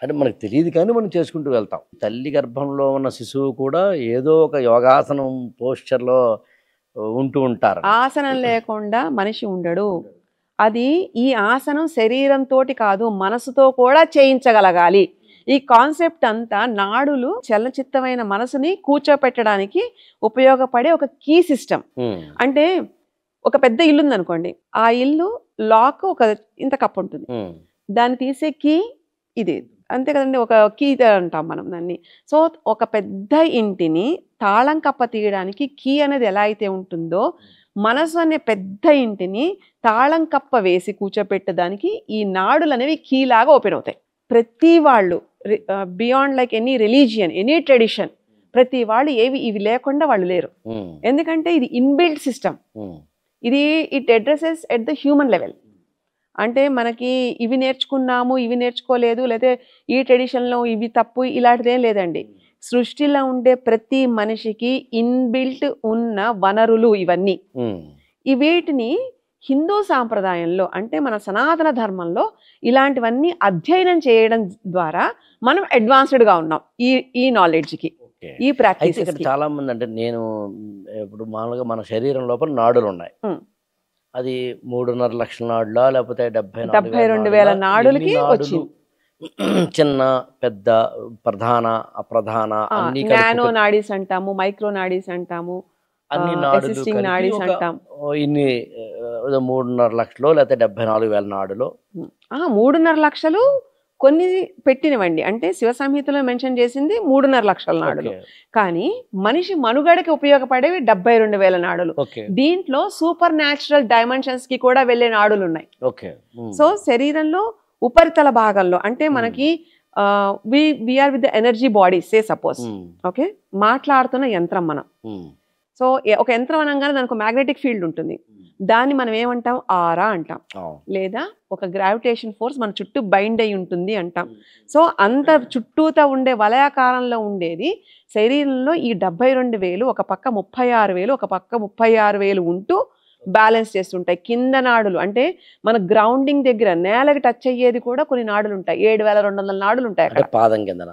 అంటే మనకు తెలియదు కానీ మనం చేసుకుంటూ వెళ్తాం. తల్లి గర్భంలో ఉన్న శిశువు కూడా ఏదో ఒక యోగాసనం పోస్చర్‌లో ఉంటూ ఉంటారు. ఆసనం లేకుండా మనిషి ఉండడు. అది ఈ ఆసనం శరీరంతోటి కాదు, మనసుతో కూడా చేయించగలగాలి. ఈ కాన్సెప్ట్ అంతా నాడులు చలనచిత్తమైన మనసుని కూర్చోపెట్టడానికి ఉపయోగపడే ఒక కీ సిస్టమ్. అంటే ఒక పెద్ద ఇల్లు ఉందనుకోండి, ఆ ఇల్లు లాక్ ఒక ఇంత కప్పు ఉంటుంది, దాన్ని తీసే కీ ఇది, అంతే కదండి, ఒక కీ అంటాం మనం దాన్ని. సో ఒక పెద్ద ఇంటిని తాళం కప్ప తీయడానికి కీ అనేది ఎలా అయితే ఉంటుందో, మనసు అనే పెద్ద ఇంటిని తాళం కప్ప వేసి కూర్చోపెట్టడానికి ఈ నాడులు అనేవి కీ లాగా ఓపెన్ అవుతాయి. ప్రతి వాళ్ళు beyond like any religion, any tradition, ప్రతి వాళ్ళు ఇవి లేకుండా వాళ్ళు లేరు. ఎందుకంటే ఇది ఇన్బిల్ట్ సిస్టమ్. ఇది it addresses at the human level. అంటే మనకి ఇవి నేర్చుకున్నాము, ఇవి నేర్చుకోలేదు, లేకపోతే ఈ ట్రెడిషన్లో ఇవి తప్పు, ఇలాంటిదేం లేదండి. సృష్టిలో ఉండే ప్రతి మనిషికి ఇన్బిల్ట్ ఉన్న వనరులు ఇవన్నీ. వీటిని హిందూ సాంప్రదాయంలో, అంటే మన సనాతన ధర్మంలో ఇలాంటివన్నీ అధ్యయనం చేయడం ద్వారా మనం అడ్వాన్స్డ్గా ఉన్నాం ఈ నాలెడ్జ్కి, ఈ ప్రాక్టీస్. చాలా మంది అంటే నేను ఇప్పుడు మామూలుగా మన శరీరం లోపల నాడులు ఉన్నాయి, అది 3.5 లక్షల నాడులా లేకపోతే 72,000 నాడులకి వచ్చింది. చిన్న పెద్ద ప్రధాన అప్రధాన నానో నాడీస్ అంటాము, మైక్రో నాడీస్ అంటాము, అన్ని నాడీస్ అంటాం. ఇన్ని 3.5 లక్షలు లేకపోతే 74,000 నాడులు. 3.5 లక్షలు కొన్ని పెట్టినవండి. అంటే శివ సంహితలో మెన్షన్ చేసింది 3.5 లక్షల నాడులు, కానీ మనిషి మనుగడకి ఉపయోగపడేవి 72,000 నాడులు. దీంట్లో సూపర్ న్యాచురల్ డైమెన్షన్స్ కి కూడా వెళ్లే నాడులు ఉన్నాయి. సో శరీరంలో ఉపరితల భాగంలో, అంటే మనకి we are with the energy body, say suppose, okay, మాట్లాడుతున్న యంత్రం మనం. సో ఒక యంత్రం అనగానే దానికి మ్యాగ్నెటిక్ ఫీల్డ్ ఉంటుంది, దాన్ని మనం ఏమంటాం, ఆరా అంటాం, లేదా ఒక గ్రావిటేషన్ ఫోర్స్ మన చుట్టూ బైండ్ అయి ఉంటుంది అంటాం. సో అంత చుట్టూతా ఉండే వలయాకారంలో ఉండేది శరీరంలో ఈ 72,000, ఒక పక్క 36,000, ఒక పక్క 36,000 ఉంటూ బ్యాలెన్స్ చేస్తుంటాయి. కింద నాడులు అంటే మన గ్రౌండింగ్ దగ్గర నేలకి టచ్ అయ్యేది కూడా కొన్ని నాడులు ఉంటాయి, 7,200 నాడులు ఉంటాయి అక్కడ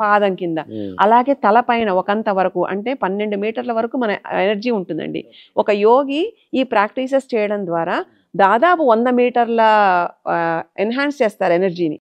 పాదం కింద. అలాగే తల పైన ఒకంత వరకు, అంటే 12 మీటర్ల వరకు మన ఎనర్జీ ఉంటుందండి. ఒక యోగి ఈ ప్రాక్టీసెస్ చేయడం ద్వారా దాదాపు 100 మీటర్ల ఎన్హాన్స్ చేస్తారు ఎనర్జీని.